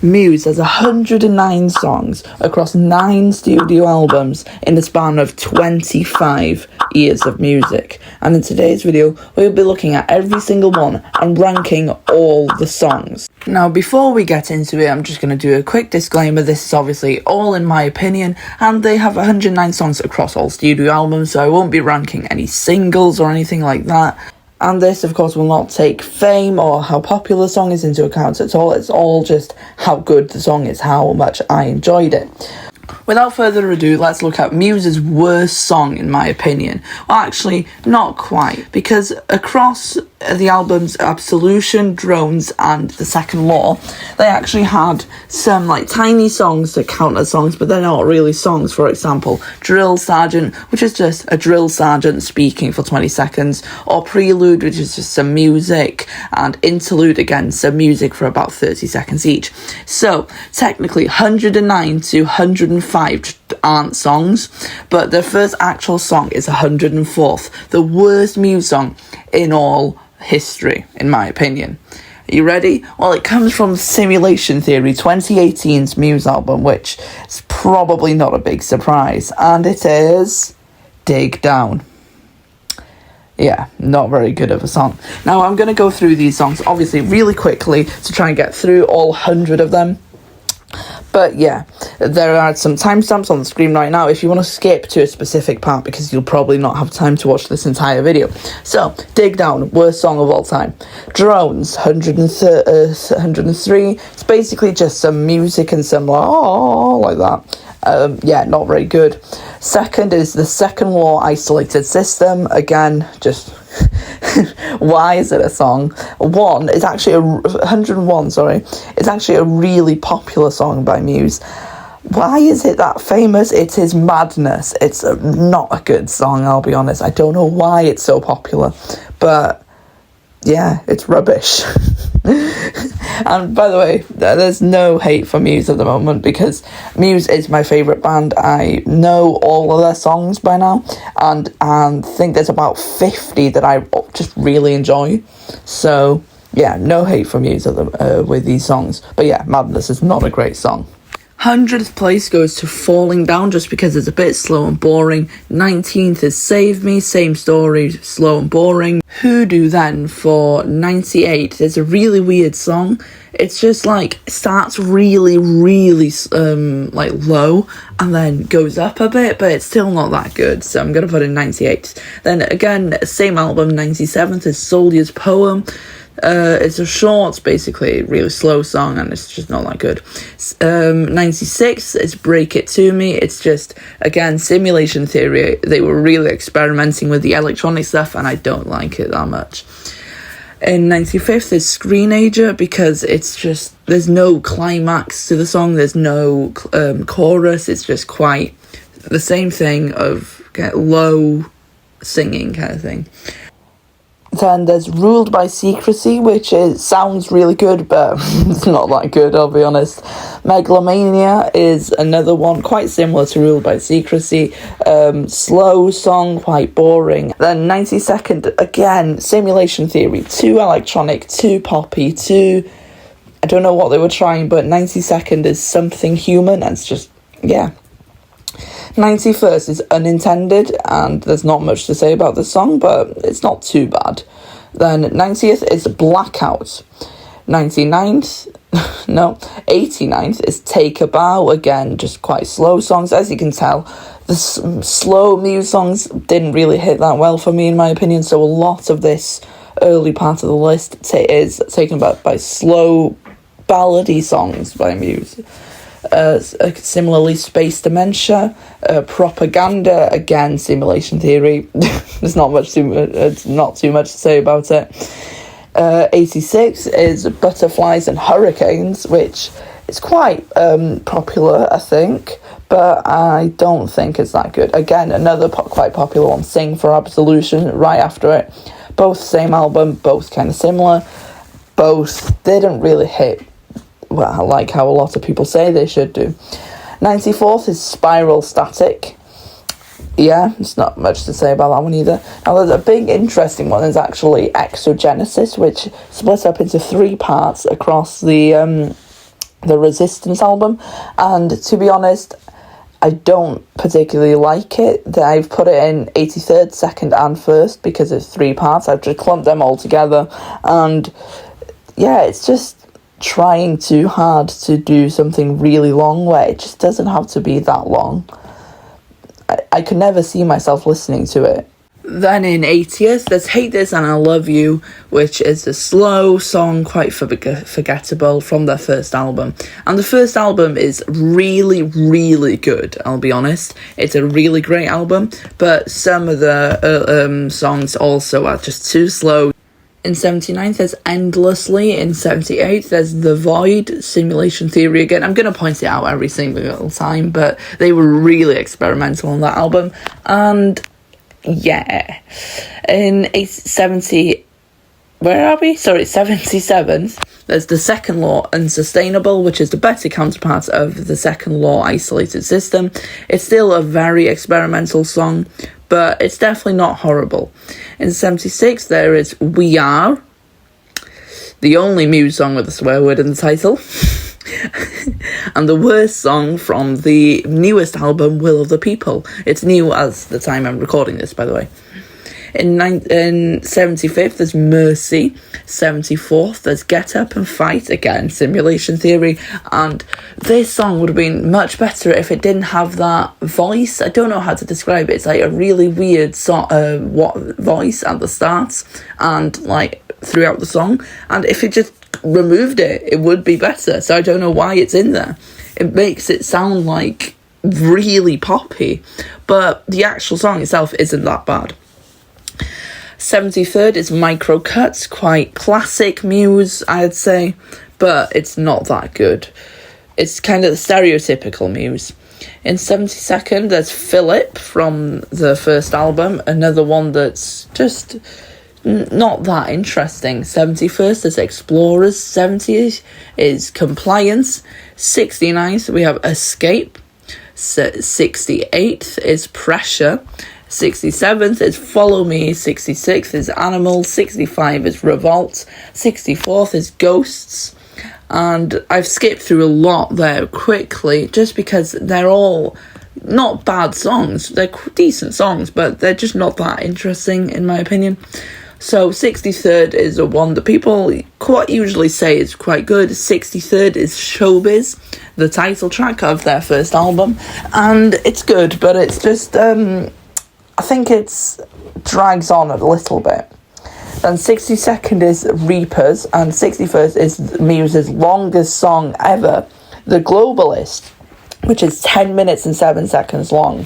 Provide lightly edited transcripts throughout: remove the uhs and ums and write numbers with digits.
Muse has 109 songs across 9 studio albums in the span of 25 years of music. And in today's video, we'll be looking at every single one and ranking all the songs. Now, before we get into it, I'm just going to do a quick disclaimer. This is obviously all in my opinion, and they have 109 songs across all studio albums, so I won't be ranking any singles or anything like that. And this, of course, will not take fame or how popular the song is into account at all. It's all just how good the song is, how much I enjoyed it. Without further ado, let's look at Muse's worst song, in my opinion. Well, actually, not quite, because across the albums Absolution, Drones, and The Second Law, they actually had some tiny songs that count as songs, but they're not really songs. For example, Drill Sergeant, which is just a drill sergeant speaking for 20 seconds, or Prelude, which is just some music, and Interlude, again, some music for about 30 seconds each. So, technically, 109 to 105 aren't songs, but the first actual song is 104th, the worst Muse song in all history, in my opinion. Are you ready? Well, it comes from Simulation Theory, 2018's Muse album, which is probably not a big surprise, and it is Dig Down. Yeah, not very good of a song. Now, I'm going to go through these songs, obviously, really quickly to try and get through all 100 of them. But yeah, there are some timestamps on the screen right now if you want to skip to a specific part, because you'll probably not have time to watch this entire video. So, Dig Down, worst song of all time. Drones, 103. It's basically just some music and some like that. Yeah, not very good. Second is The Second Law, Isolated System. Again, just why is it a song? 101, sorry. It's actually a really popular song by Muse. Why is it that famous? It is madness. It's not a good song, I'll be honest. I don't know why it's so popular, but yeah, it's rubbish. And by the way, there's no hate for Muse at the moment, because Muse is my favourite band. I know all of their songs by now, and think there's about 50 that I just really enjoy. So yeah, no hate for Muse with these songs. But yeah, Madness is not a great song. 100th place goes to Falling Down, just because it's a bit slow and boring. 19th is Save Me, same story, slow and boring. Hoodoo then for 98 is a really weird song. It's just starts really low and then goes up a bit, but it's still not that good, so I'm gonna put in 98. Then again, same album, 97th is Soldier's Poem. It's a short, basically really slow song, and it's just not that good. 96 is Break It To Me. It's just, again, Simulation Theory. They were really experimenting with the electronic stuff, and I don't like it that much. In 95th is Screenager, because it's just, there's no climax to the song, there's no chorus, it's just quite the same thing of low singing kind of thing. Then there's Ruled by Secrecy, which sounds really good, but it's not that good, I'll be honest. Megalomania is another one, quite similar to Ruled by Secrecy. Slow song, quite boring. Then 92nd, again, Simulation Theory. Too electronic, too poppy, I don't know what they were trying, but 92nd is Something Human, and it's just, yeah. 91st is Unintended, and there's not much to say about the song, but it's not too bad. Then 90th is Blackout. 89th is Take a Bow. Again, just quite slow songs. As you can tell, the slow Muse songs didn't really hit that well for me, in my opinion, so a lot of this early part of the list is taken by slow ballady songs by Muse. Similarly, Space Dementia, Propaganda, again, Simulation Theory. There's not too much to say about it. 86 is Butterflies and Hurricanes, which is quite popular, I think, but I don't think it's that good. Again, another quite popular one, Sing for Absolution, right after it. Both same album, both kind of similar. Both didn't really hit like how a lot of people say they should do. 94th is Spiral Static. Yeah, it's not much to say about that one either. Now, there's a big interesting one is actually Exogenesis, which split up into 3 parts across the the Resistance album, and to be honest, I don't particularly like it. I've put it in 83rd, 2nd and 1st because it's 3 parts. I've just clumped them all together, and yeah, it's just trying too hard to do something really long where it just doesn't have to be that long. I could never see myself listening to it. Then in 80th, there's Hate This and I Love You, which is a slow song, quite forgettable, from their first album. And the first album is really, really good, I'll be honest. It's a really great album, but some of the songs also are just too slow. In 79th, there's Endlessly. In 78th, there's The Void, Simulation Theory again. I'm going to point it out every single time, but they were really experimental on that album. And yeah, in 77th, there's The Second Law, Unsustainable, which is the better counterpart of The Second Law, Isolated System. It's still a very experimental song, but it's definitely not horrible. In 76, there is We Are, the only Muse song with a swear word in the title. And the worst song from the newest album, Will of the People. It's new as the time I'm recording this, by the way. In 75th, there's Mercy. 74th, there's Get Up and Fight, again, Simulation Theory. And this song would have been much better if it didn't have that voice. I don't know how to describe it. It's like a really weird voice at the start and like throughout the song. And if it just removed it, it would be better. So I don't know why it's in there. It makes it sound like really poppy. But the actual song itself isn't that bad. 73rd is Micro Cuts, quite classic Muse, I'd say, but it's not that good. It's kind of the stereotypical Muse. In 72nd, there's Philip from the first album, another one that's just not that interesting. 71st is Explorers. 70th is Compliance. 69th, we have Escape. 68th is Pressure. 67th is Follow Me. 66th is Animals. 65 is Revolt. 64th is Ghosts. And I've skipped through a lot there quickly just because they're all not bad songs. They're decent songs, but they're just not that interesting in my opinion. So 63rd is a one that people quite usually say is quite good. 63rd is Showbiz, the title track of their first album. And it's good, but it's just I think it's drags on a little bit. Then 62nd is Reapers, and 61st is Muse's longest song ever, The Globalist, which is 10 minutes and 7 seconds long.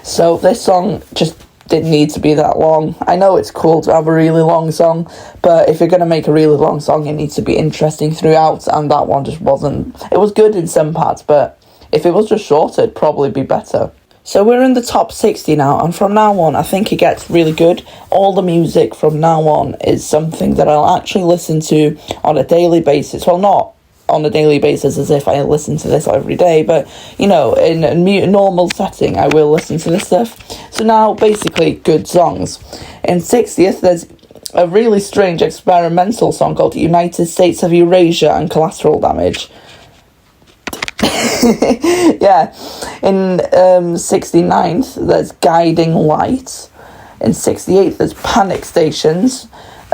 So this song just didn't need to be that long. I know it's cool to have a really long song, but if you're going to make a really long song, it needs to be interesting throughout, and that one just wasn't. It was good in some parts, but if it was just shorter, it'd probably be better. So we're in the top 60 now, and from now on, I think it gets really good. All the music from now on is something that I'll actually listen to on a daily basis. Well, not on a daily basis as if I listen to this every day, but, you know, in a normal setting, I will listen to this stuff. So now, basically, good songs. In 60th, there's a really strange experimental song called United States of Eurasia and Collateral Damage. Yeah. In 69th, there's Guiding Light. In 68th, there's Panic Stations.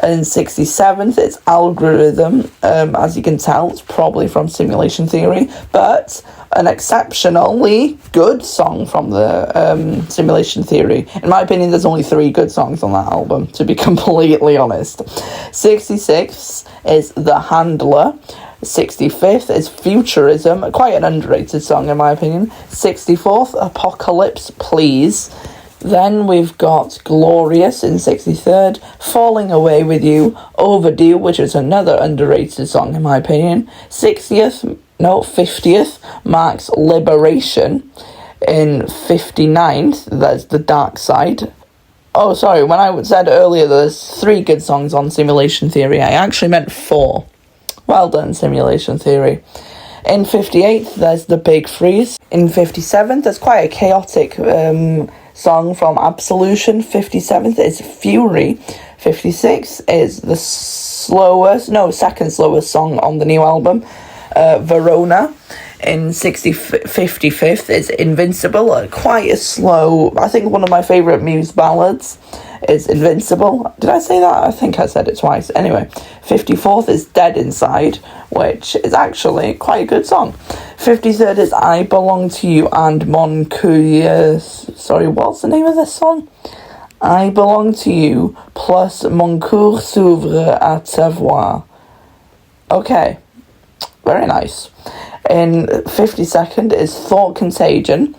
In 67th, it's Algorithm. As you can tell, it's probably from Simulation Theory, but an exceptionally good song from the Simulation Theory. In my opinion, there's only 3 good songs on that album, to be completely honest. 66th is The Handler. 65th is Futurism, quite an underrated song in my opinion. 64th, Apocalypse Please. Then we've got Glorious in 63rd, Falling Away With You, Overdue, which is another underrated song in my opinion. 50th marks Liberation. In 59th, there's The Dark Side. Oh, sorry, when I said earlier there's 3 good songs on Simulation Theory, I actually meant 4. Well done, Simulation Theory. In 58th, there's The Big Freeze. In 57th, there's quite a chaotic song from Absolution. 57th is Fury. 56th is the second slowest song on the new album. Verona. In 55th is Invincible, quite a slow, I think one of my favourite Muse ballads is Invincible. Did I say that? I think I said it twice. Anyway, 54th is Dead Inside, which is actually quite a good song. 53rd is I Belong to You and Mon Coeur. Sorry, what's the name of this song? I Belong to You plus Mon Coeur s'ouvre à te voir. Okay, very nice. In 52nd is Thought Contagion,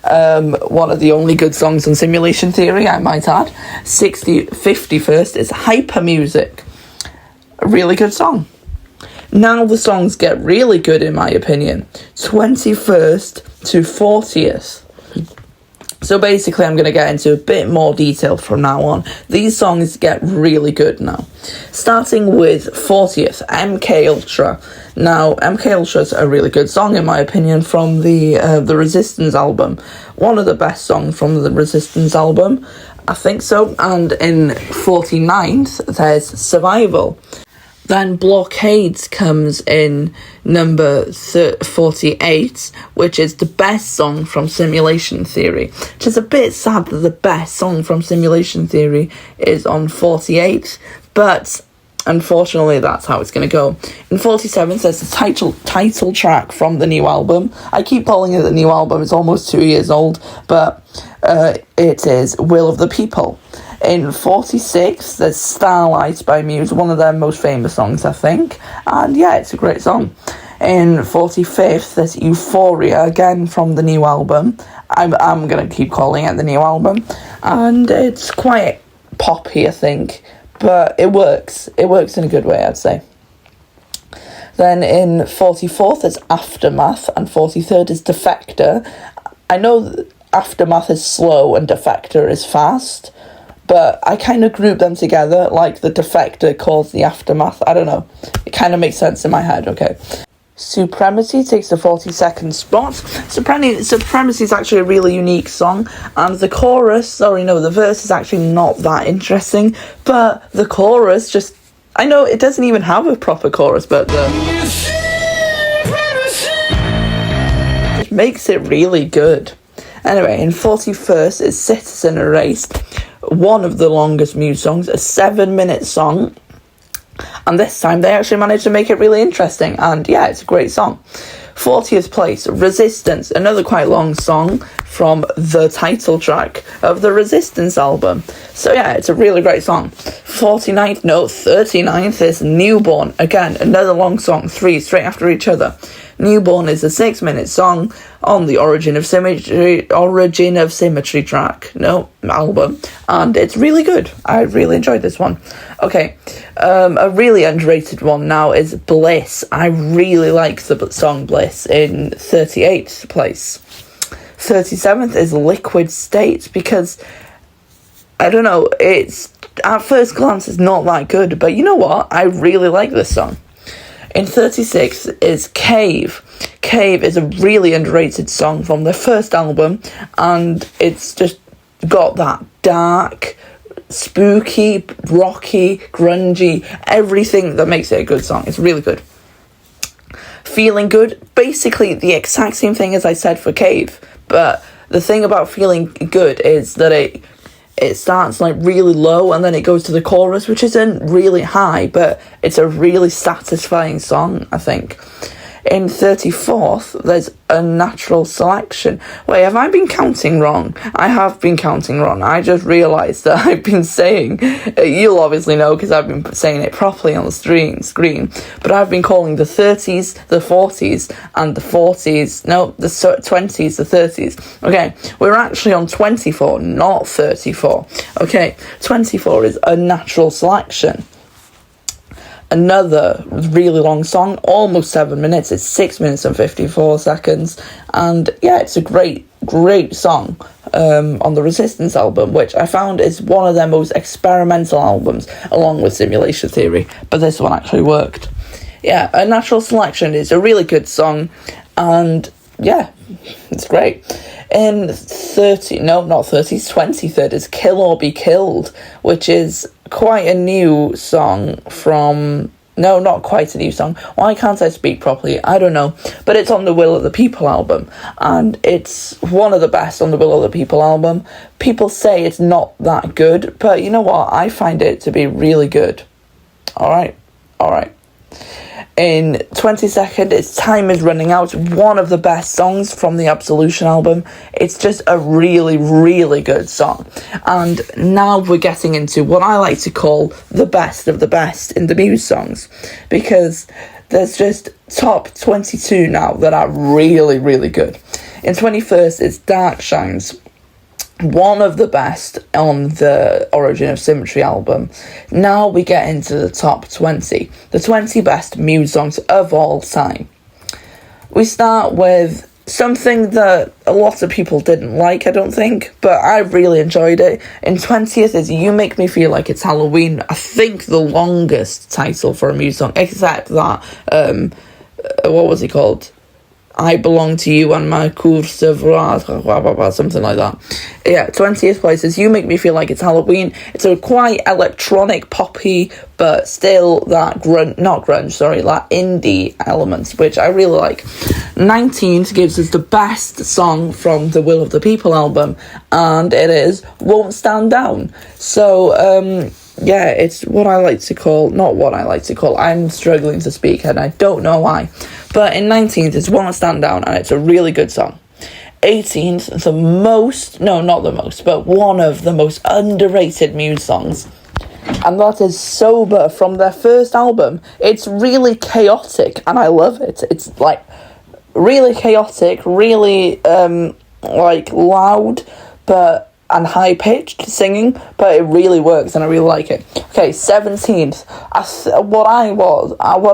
one of the only good songs on Simulation Theory, I might add. 51st is Hyper Music, a really good song. Now the songs get really good in my opinion. 21st to 40th. So basically I'm going to get into a bit more detail from now on. These songs get really good now. Starting with 40th, MK Ultra. Now, MK Ultra is a really good song in my opinion from the Resistance album. One of the best songs from the Resistance album, I think so. And in 49th, there's Survival. Then Blockades comes in number 48, which is the best song from Simulation Theory. Which is a bit sad that the best song from Simulation Theory is on 48, but unfortunately that's how it's going to go. In 47th, there's the title track from the new album. I keep calling it the new album, it's almost 2 years old, but it is Will of the People. In 46th, there's Starlight by Muse, one of their most famous songs, I think. And yeah, it's a great song. In 45th, there's Euphoria, again from the new album. I'm going to keep calling it the new album. And it's quite poppy, I think. But it works. It works in a good way, I'd say. Then in 44th, there's Aftermath. And 43rd is Defector. I know Aftermath is slow and Defector is fast. But I kind of group them together, like the Defector calls the Aftermath. I don't know. It kind of makes sense in my head, okay. Supremacy takes the 42nd spot. Supremacy is actually a really unique song. And the the verse is actually not that interesting. But the chorus just... I know it doesn't even have a proper chorus, but just makes it really good. Anyway, in 41st is Citizen Erased. One of the longest Muse songs, a 7-minute song, and this time they actually managed to make it really interesting, and yeah, it's a great song. 40th place, Resistance, another quite long song from the title track of the Resistance album. So yeah, it's a really great song. 39th is Newborn, again, another long song, 3 straight after each other. Newborn is a 6-minute song on the Origin of Symmetry track, album, and it's really good. I really enjoyed this one. Okay, a really underrated one now is Bliss. I really like the song Bliss in 38th place. 37th is Liquid State, because, I don't know, it's, at first glance, it's not that good, but you know what? I really like this song. In 36th is Cave. Cave is a really underrated song from their first album, and it's just got that dark, spooky, rocky, grungy, everything that makes it a good song. It's really good. Feeling Good, basically the exact same thing as I said for Cave, but the thing about Feeling Good is that it starts like really low and then it goes to the chorus, which isn't really high, but it's a really satisfying song, I think. In 34th, there's Unnatural Selection. Wait, have I been counting wrong? I have been counting wrong. I just realised that I've been saying, you'll obviously know because I've been saying it properly on the screen, but I've been calling the 30s, the 40s, and the 40s, no, the 20s, the 30s. Okay, we're actually on 24, not 34. Okay, 24 is Unnatural Selection. Another really long song, almost 7 minutes. It's 6 minutes and 54 seconds. And yeah, it's a great song on the Resistance album, which I found is one of their most experimental albums, along with Simulation Theory. But this one actually worked. Yeah, Unnatural Selection is a really good song. And yeah, it's great. In 23rd is Kill or Be Killed, which is quite a new song from No, not quite a new song. Why can't I speak properly? I don't know. But it's on the Will of the People album, and it's one of the best on the Will of the People album. People say it's not that good, but you know what? I find it to be really good. Alright. In 22nd, it's Time Is Running Out, one of the best songs from the Absolution album. It's just a really, really good song. And now we're getting into what I like to call the best of the best in the Muse songs, because there's just top 22 now that are really, really good. In 21st, it's Dark Shines, one of the best on the Origin of Symmetry album. Now we get into the top 20, the 20 best Muse songs of all time. We start with something that a lot of people didn't like, I don't think, but I really enjoyed it. In 20th is You Make Me Feel Like It's Halloween, I think the longest title for a Muse song, except that, what was it called? I Belong to You and My Course of something like that. Yeah, 20th place is You Make Me Feel Like It's Halloween. It's a quite electronic, poppy, but still that that indie elements, which I really like. 19th gives us the best song from the Will of the People album, and it is Won't Stand Down. So, yeah, it's what I like to call, not what I like to call, I'm struggling to speak and I don't know why. But in 19th, it's Won't Stand Down, and it's a really good song. 18th, but one of the most underrated Muse songs, and that is Sober from their first album. It's really chaotic, and I love it. It's, like, really chaotic, really, loud, and high-pitched singing, but it really works, and I really like it. Okay, 17th, what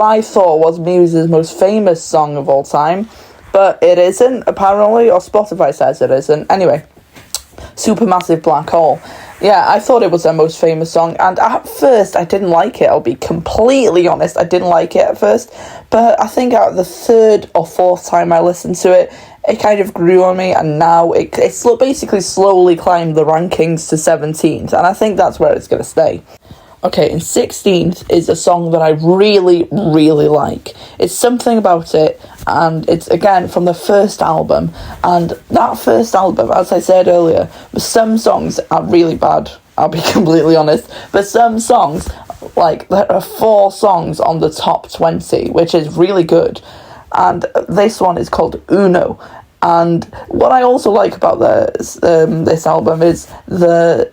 I thought was Muse's most famous song of all time, but it isn't, apparently, or Spotify says it isn't. Anyway, Supermassive Black Hole. Yeah, I thought it was their most famous song, and at first I didn't like it. I'll be completely honest, I didn't like it at first, but I think at the third or fourth time I listened to it, it kind of grew on me, and now it's basically slowly climbed the rankings to 17th, and I think that's where it's going to stay. Okay, in 16th is a song that I really, really like. It's Something About It, and it's, again, from the first album, and that first album, as I said earlier, some songs are really bad, I'll be completely honest, but some songs, like, there are 4 songs on the top 20, which is really good. And this one is called Uno. And what I also like about this album is I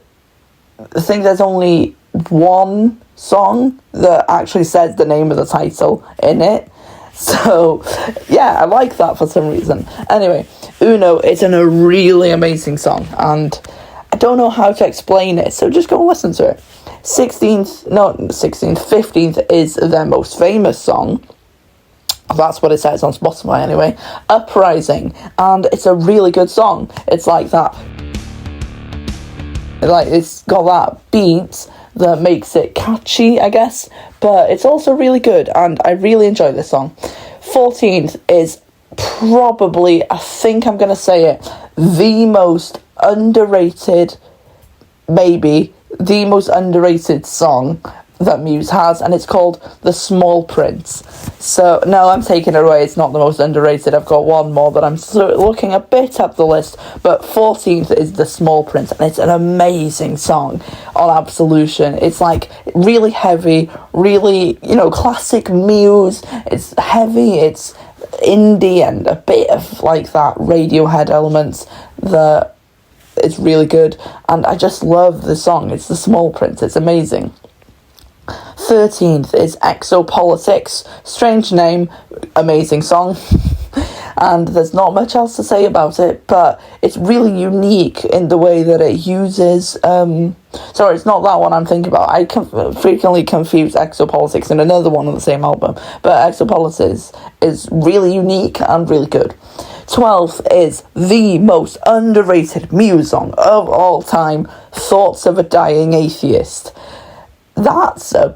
think there's only one song that actually says the name of the title in it. So, yeah, I like that for some reason. Anyway, Uno is a really amazing song, and I don't know how to explain it, so just go listen to it. 15th is their most famous song. That's what it says on Spotify anyway. Uprising, and it's a really good song. It's like that, it's got that beat that makes it catchy, I guess, but it's also really good, and I really enjoy this song. 14th is probably, I think I'm going to say it, the most underrated song that Muse has, and it's called The Small Prince. So, no, I'm taking it away, it's not the most underrated. I've got one more that I'm looking a bit up the list, but 14th is The Small Prince, and it's an amazing song on Absolution. It's like really heavy, really, classic Muse. It's heavy, it's indie, and a bit of like that Radiohead elements that is really good, and I just love the song. It's The Small Prince, it's amazing. 13th is Exopolitics, strange name, amazing song, and there's not much else to say about it, but it's really unique in the way that it uses, sorry, it's not that one I'm thinking about. I frequently confuse Exopolitics and another one on the same album, but Exopolitics is really unique and really good. 12th is the most underrated Muse song of all time, Thoughts of a Dying Atheist. That's a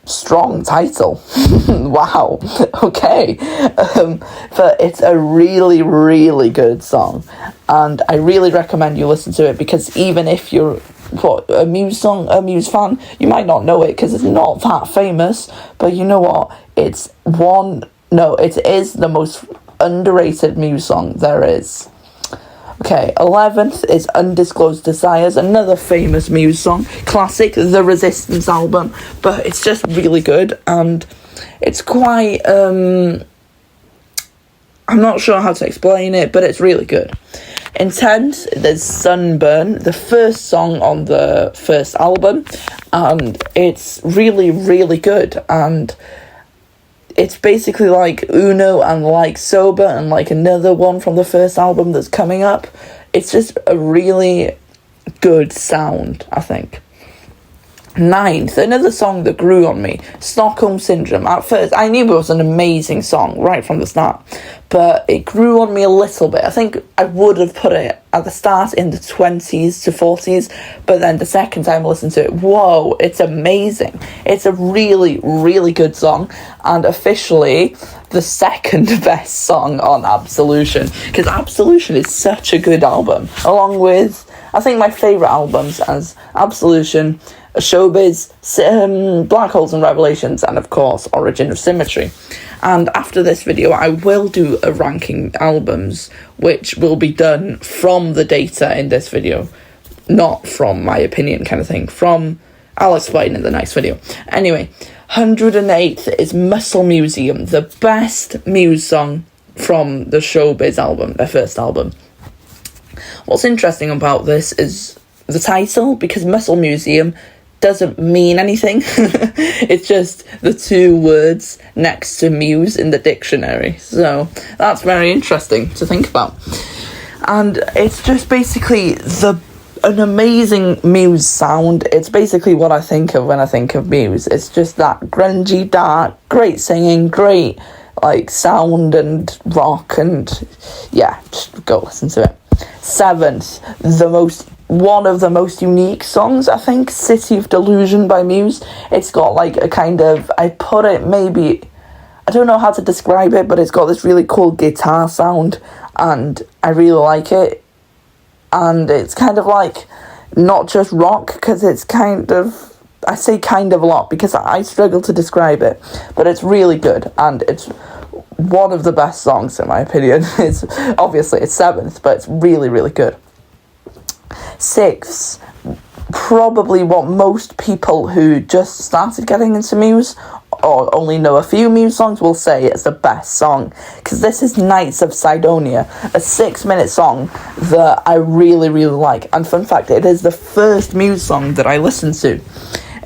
strong title. Wow. Okay. But it's a really, really good song, and I really recommend you listen to it, because even if you're a Muse song, a Muse fan, you might not know it because it's not that famous, but you know what? It is the most underrated Muse song there is. Okay, 11th is Undisclosed Desires, another famous Muse song, classic, The Resistance album, but it's just really good, and it's quite, I'm not sure how to explain it, but it's really good. In 10th, there's Sunburn, the first song on the first album, and it's really, really good, and it's basically like Uno and like Sober and like another one from the first album that's coming up. It's just a really good sound, I think. 9th, another song that grew on me, Stockholm Syndrome. At first, I knew it was an amazing song right from the start, but it grew on me a little bit. I think I would have put it at the start in the 20s to 40s, but then the second time I listened to it, whoa, it's amazing. It's a really, really good song, and officially the second best song on Absolution, because Absolution is such a good album, along with, I think, my favourite albums as Absolution, Showbiz, Black Holes and Revelations, and of course Origin of Symmetry. And after this video I will do a ranking albums, which will be done from the data in this video, not from my opinion kind of thing. I'll explain in the next video. Anyway, 108th is Muscle Museum, the best Muse song from the Showbiz album, their first album. What's interesting about this is the title, because Muscle Museum doesn't mean anything. It's just the two words next to Muse in the dictionary. So that's very interesting to think about. And it's just basically an amazing Muse sound. It's basically what I think of when I think of Muse. It's just that grungy, dark, great singing, great like sound and rock, and yeah, just go listen to it. 7th, one of the most unique songs, I think, City of Delusion by Muse. It's got like a kind of, I don't know how to describe it, but it's got this really cool guitar sound, and I really like it. And it's kind of like not just rock, because it's kind of, I say kind of a lot because I struggle to describe it, but it's really good, and it's one of the best songs in my opinion. It's 7th, but it's really, really good. 6th, probably what most people who just started getting into Muse or only know a few Muse songs will say it's the best song, because this is Nights of Sidonia, a 6-minute song that I really, really like. And fun fact, it is the first Muse song that I listened to.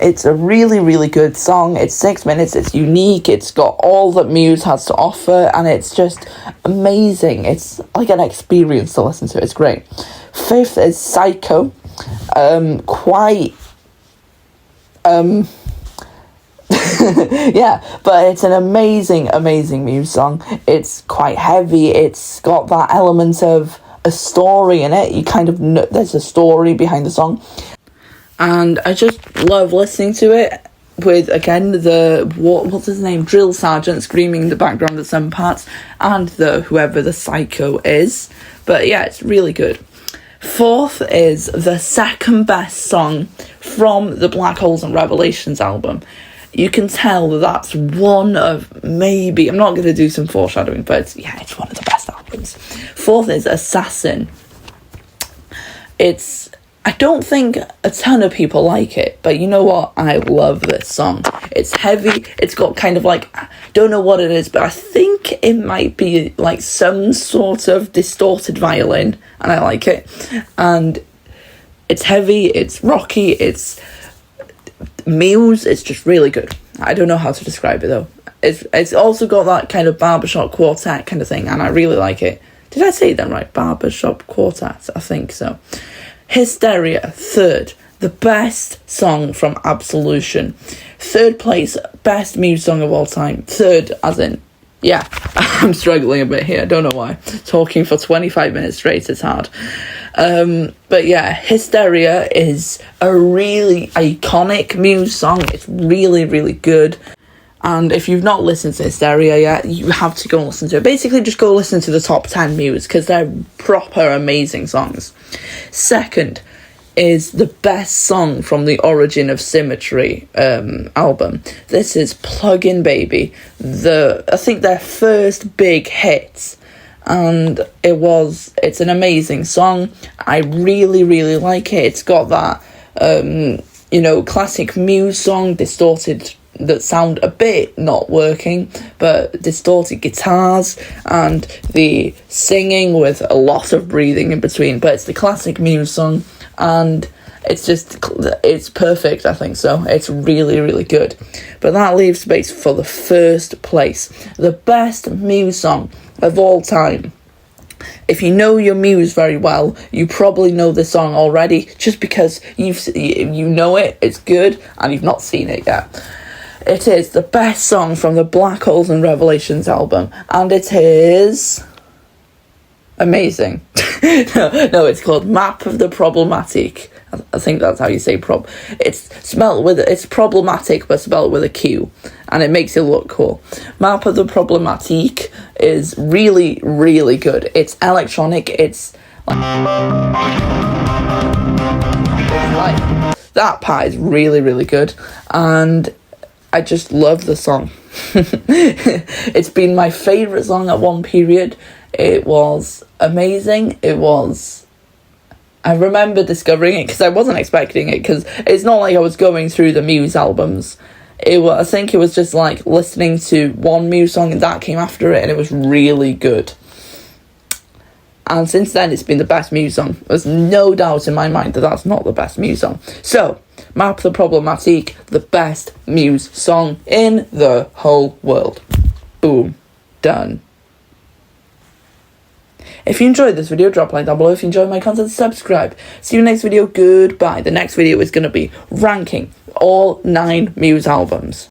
It's a really, really good song. It's 6 minutes, it's unique, it's got all that Muse has to offer, and it's just amazing. It's like an experience to listen to. It's great. 5th is Psycho. Yeah, but it's an amazing Muse song. It's quite heavy. It's got that element of a story in it. You kind of know there's a story behind the song. And I just love listening to it with, again, what's his name? Drill Sergeant screaming in the background at some parts, and whoever the psycho is. But yeah, it's really good. 4th is the second best song from the Black Holes and Revelations album. You can tell that's one of maybe, I'm not going to do some foreshadowing, but it's one of the best albums. 4th is Assassin. I don't think a ton of people like it, but you know what? I love this song. It's heavy. It's got kind of like, I don't know what it is, but I think it might be like some sort of distorted violin, and I like it. And it's heavy, it's rocky, it's Muse. It's just really good. I don't know how to describe it though. It's also got that kind of barbershop quartet kind of thing, and I really like it. Did I say that right? Barbershop quartet, I think so. Hysteria, 3rd, the best song from Absolution. 3rd place, best Muse song of all time. 3rd, as in, yeah, I'm struggling a bit here, I don't know why. Talking for 25 minutes straight is hard. But yeah, Hysteria is a really iconic Muse song. It's really, really good. And if you've not listened to Hysteria yet, you have to go and listen to it. Basically, just go listen to the top 10 Muse, because they're proper amazing songs. 2nd is the best song from the Origin of Symmetry album. This is Plug-in Baby, I think their first big hit, and it's an amazing song. I really, really like it. It's got that classic Muse song, distorted, that sound a bit not working, but distorted guitars and the singing with a lot of breathing in between. But it's the classic Muse song, and it's perfect, I think so. It's really, really good. But that leaves space for the first place, the best Muse song of all time. If you know your Muse very well, you probably know this song already, just because you know it, it's good, and you've not seen it yet. It is the best song from the Black Holes and Revelations album, and it is amazing. No, it's called Map of the Problematic. I think that's how you say it's problematic, but spelled with a Q, and it makes it look cool. Map of the Problematic is really, really good. It's electronic. It's like that part is really, really good, and I just love the song. It's been my favourite song at one period. It was amazing. I remember discovering it because I wasn't expecting it, because it's not like I was going through the Muse albums. I think it was just like listening to one Muse song and that came after it, and it was really good. And since then, it's been the best Muse song. There's no doubt in my mind that that's not the best Muse song. So, Map the Problematic, the best Muse song in the whole world. Boom. Done. If you enjoyed this video, drop a like down below. If you enjoyed my content, subscribe. See you next video. Goodbye. The next video is going to be ranking all 9 Muse albums.